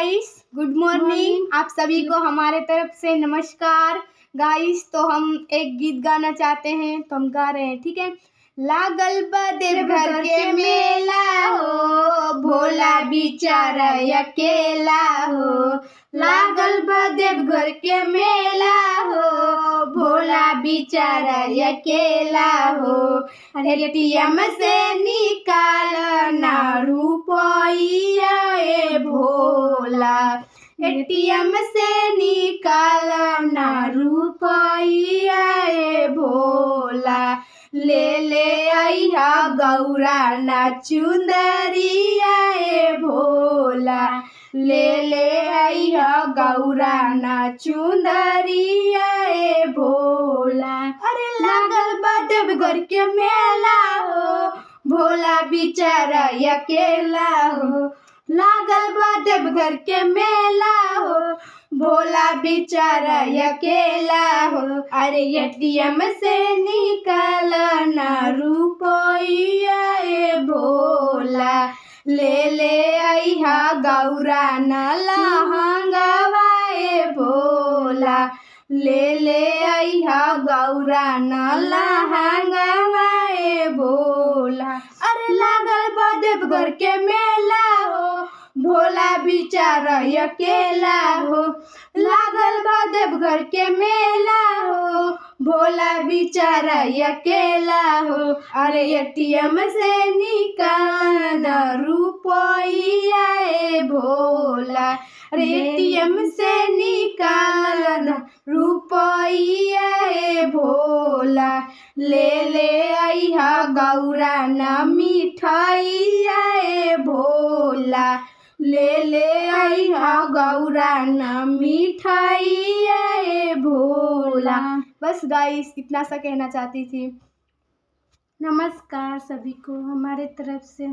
Guys, good morning. आप सभी को हमारे तरफ से नमस्कार। गाइस, तो हम एक गीत गाना चाहते हैं, तो हम गा रहे हैं, ठीक है। लागल बा देवघर के मेला हो, भोला बिचारा अकेला हो। लागल बा देवघर के मेला हो, भोला बिचारा अकेला हो। एटीएम से निकाल ना रुपया ए भोला, एटीएम से निकाल ना रुपया ए भोला। ले ले आइहा गौरा ना चुंदरिया ए भोला, ले ले आइहा गौरा ना चुंदरिया ए भोला। अरे लागल बा देवघर के मेला हो, भोला बिचारा अकेला हो। लागल बा देवघर के मेला हो, भोला बिचारा अकेला हो। अरे एटीएम से निकाल ना रुपया ए भोला, ले ले आइहा गौरा ना लहंगवा ए भोला, ले ले आइहा गौरा ना लहंगवा ए भोला। अरे लागल बा देवघर के मेला हो, भोला बिचारा अकेला हो। लागल बा देवघर के मेला हो, भोला बिचारा अकेला हो। अरे एटीएम से निकाल ना रुपया ए भोला, अरे एटीएम से निकाल ना रुपया ए भोला। ले ले आइहा गौरा ना मिठाइया ए भोला, ले ले आइहा गौरा ना मिठाइया ए भोला। बस गाइस, इतना सा कहना चाहती थी। नमस्कार सभी को हमारे तरफ से।